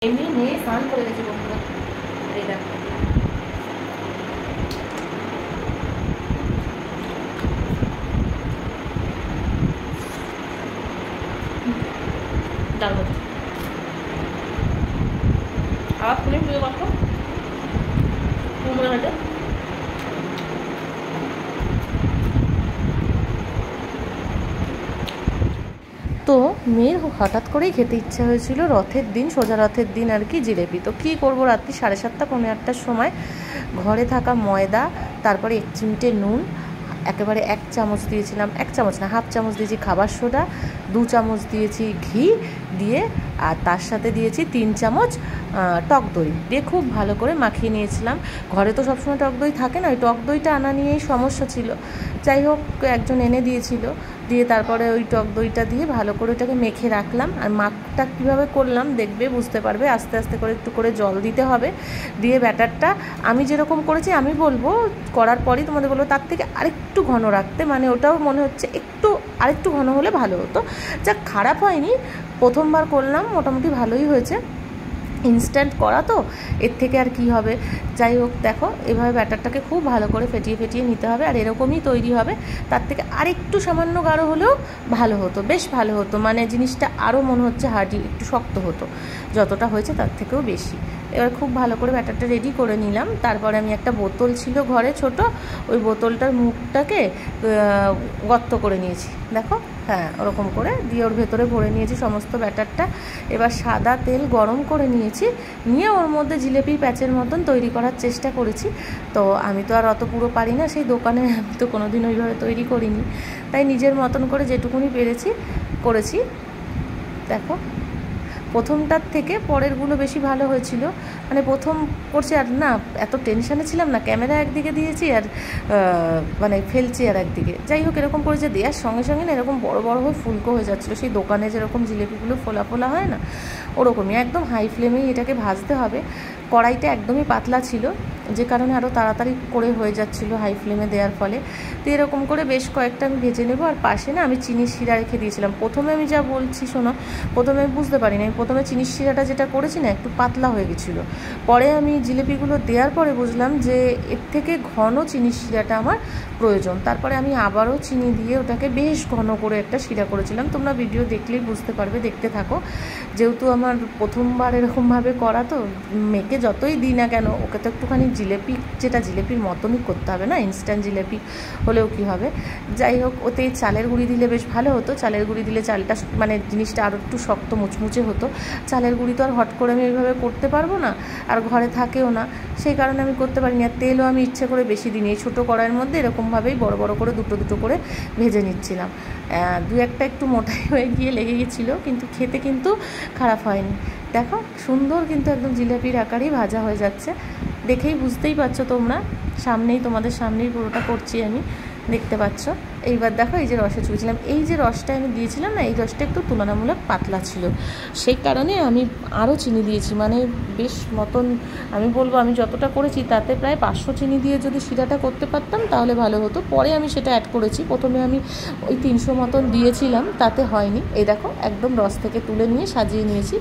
এমনি মেয়ে স্নান করে গেছে বন্ধুরা। এই দেখো ডাল ভাত আবার খুলে পুজো করো কুমড়ো হাটে। তো মেয়ের হঠাৎ করেই খেতে ইচ্ছা হয়েছিল রথের দিন, সোজা রথের দিন আর কি, জিলেপি। তো কী করবো, রাত্রি 7:30 পৌনে 8টার সময় ঘরে থাকা ময়দা, তারপরে 1 চিমটে নুন, একেবারে 1 চামচ দিয়েছিলাম, 1 চামচ না 1/2 চামচ দিয়েছি খাবার সোডা, 2 চামচ দিয়েছি ঘি দিয়ে, আর তার সাথে দিয়েছি 3 চামচ টক দই দিয়ে খুব ভালো করে মাখিয়ে নিয়েছিলাম। ঘরে তো সবসময় টক দই থাকে না, ওই টক দইটা আনা নিয়েই সমস্যা ছিল। যাই হোক, একজন এনে দিয়েছিল, দিয়ে তারপরে ওই টক দইটা দিয়ে ভালো করে ওটাকে মেখে রাখলাম। আর মাখটা কীভাবে করলাম দেখবে, বুঝতে পারবে। আস্তে আস্তে করে একটু করে জল দিতে হবে, দিয়ে ব্যাটারটা আমি যেরকম করেছি আমি বলবো, করার পরই তোমাদের বলবো তার থেকে আরেকটু ঘন রাখতে। মানে ওটাও মনে হচ্ছে আরেকটু ঘন হলে ভালো হতো। যা খারাপ হয়নি, প্রথমবার করলাম, মোটামুটি ভালোই হয়েছে। ইনস্ট্যান্ট করা তো, এর থেকে আর কি হবে। যাই হোক, দেখো এভাবে ব্যাটারটাকে খুব ভালো করে ফেটিয়ে ফেটিয়ে নিতে হবে, আর এরকমই তৈরি হবে। তার থেকে আরেকটু সামান্য গাঢ় হলেও ভালো হতো, বেশ ভালো হতো। মানে জিনিসটা আরও মনে হচ্ছে হার্ডি, একটু শক্ত হতো। যতটা হয়েছে তার থেকেও বেশি। এবার খুব ভালো করে ব্যাটারটা রেডি করে নিলাম। তারপরে আমি একটা বোতল ছিল ঘরে ছোট, ওই বোতলটার মুখটাকে গর্ত করে নিয়েছি, দেখো, হ্যাঁ ওরকম করে দিয়ে ওর ভেতরে ভরে নিয়েছি সমস্ত ব্যাটারটা। এবার সাদা তেল গরম করে নিয়েছি, নিয়ে ওর মধ্যে জিলেপির প্যাচের মতন তৈরি করার চেষ্টা করেছি। তো আমি তো আর অত পুরো পারি না, সেই দোকানে আমি তো কোনো দিন ওইভাবে তৈরি করিনি, তাই নিজের মতন করে যেটুকুনি পেরেছি করেছি। দেখো প্রথমটার থেকে পরেরগুলো বেশি ভালো হয়েছিল। মানে প্রথম করছি আর না, এত টেনশানে ছিলাম না, ক্যামেরা একদিকে দিয়েছি আর মানে ফেলছি আর একদিকে। যাই হোক, এরকম করে যে দেওয়ার সঙ্গে সঙ্গে না এরকম বড় বড় হয়ে ফুলকো হয়ে যাচ্ছিলো, সেই দোকানে যেরকম জিলেপিগুলো ফোলা ফোলা হয় না, ওরকমই। একদম হাই ফ্লেমেই এটাকে ভাজতে হবে। কড়াইটা একদমই পাতলা ছিল, যে কারণে আরও তাড়াতাড়ি করে হয়ে যাচ্ছিলো হাই ফ্লেমে দেওয়ার ফলে। তো এরকম করে বেশ কয়েকটা আমি ভেজে নেবো। আর পাশে না আমি চিনির শিরা রেখে দিয়েছিলাম। প্রথমে আমি যা বলছি শোনো, প্রথমে আমি বুঝতে পারিনি, আমি প্রথমে চিনির শিরাটা যেটা করেছি না একটু পাতলা হয়ে গেছিলো। পরে আমি জিলেপিগুলো দেওয়ার পরে বুঝলাম যে এর থেকে ঘন চিনির শিরাটা আমার প্রয়োজন। তারপরে আমি আবারও চিনি দিয়ে ওটাকে বেশ ঘন করে একটা শিরা করেছিলাম। তোমরা ভিডিও দেখলেই বুঝতে পারবে, দেখতে থাকো। যেহেতু আমার প্রথমবার এরকমভাবে করা, তো মেয়েকে যতই দিই না কেন, ওকে তো একটুখানি জিলেপি, যেটা জিলেপির মতনই করতে হবে না, ইনস্ট্যান্ট জিলেপি হলেও কি হবে। যাই হোক, ওতে চালের গুঁড়ি দিলে বেশ ভালো হতো। চালের গুঁড়ি দিলে চালটা মানে জিনিসটা আরও একটু শক্ত মুচমুচে হতো। চালের গুঁড়ি তো আর হট করে আমি এইভাবে করতে পারবো না, আর ঘরে থাকেও না, সেই কারণে আমি করতে পারিনি। আর তেলও আমি ইচ্ছে করে বেশি দিইনি, এই ছোটো কড়াইয়ের মধ্যে এরকমভাবেই বড় বড় করে দুটো দুটো করে ভেজে নিচ্ছিলাম। দু একটা একটু মোটাই হয়ে গিয়ে লেগে গেছিলো, কিন্তু খেতে কিন্তু খারাপ হয়নি। দেখো সুন্দর কিন্তু একদম জিলেপির আকারেই ভাজা হয়ে যাচ্ছে। দেখেই বুঝতেই পারছো তোমরা, তোমাদের সামনেই পুরোটা করছি আমি, দেখতে পাচ্ছ। এইবার দেখো, এই যে রসে চুয়েছিলাম, এই যে রসটা আমি দিয়েছিলাম না, এই রসটা একটু তুলনামূলক পাতলা ছিল, সেই কারণে আমি আরও চিনি দিয়েছি। মানে বেশ মতন, আমি বলবো আমি যতটা করেছি তাতে প্রায় 500 চিনি দিয়ে যদি শিরাটা করতে পারতাম তাহলে ভালো হতো। পরে আমি সেটা অ্যাড করেছি, প্রথমে আমি ওই 300 মতন দিয়েছিলাম, তাতে হয়নি। এই দেখো একদম রস থেকে তুলে নিয়ে সাজিয়ে নিয়েছি।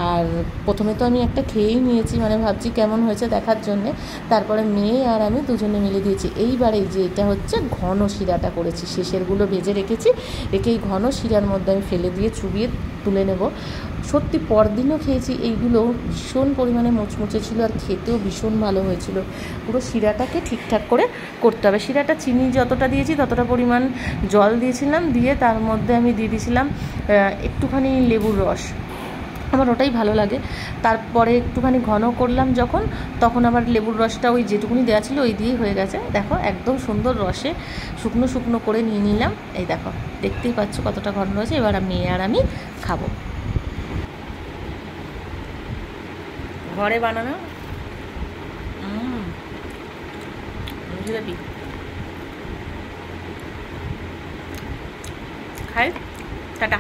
আর প্রথমে তো আমি একটা খেয়েই নিয়েছি, মানে ভাবছি কেমন হয়েছে দেখার জন্যে। তারপরে মেয়ে আর আমি দুজনে মিলে দিয়েছি। এইবারে যে এটা হচ্ছে ঘন শিরাটা করেছি, শেষেরগুলো ভেজে রেখেছি, রেখে এই ঘন শিরার মধ্যে আমি ফেলে দিয়ে চুবিয়ে তুলে নেব। সত্যি পরদিনও খেয়েছি, এইগুলো ভীষণ পরিমাণে মুচমুচে ছিল, আর খেতেও ভীষণ ভালো হয়েছিল। পুরো শিরাটাকে ঠিকঠাক করে করতে হবে। শিরাটা চিনি যতটা দিয়েছি ততটা পরিমাণ জল দিয়েছিলাম, দিয়ে তার মধ্যে আমি দিয়ে দিয়েছিলাম একটুখানি লেবুর রস, আমার ওটাই ভালো লাগে। তারপরে একটুখানি ঘন করলাম যখন, তখন আবার লেবুর রসটা ওই যেটুকুনি দেওয়া ছিল ওই দিয়েই হয়ে গেছে। দেখো একদম সুন্দর রসে শুকনো শুকনো করে নিয়ে নিলাম। এই দেখো দেখতেই পাচ্ছ কতটা ঘন রয়েছে। এবার মেয়ে আর আমি খাবো। ঘরে বানানো জিলাপি খাই। টাটা।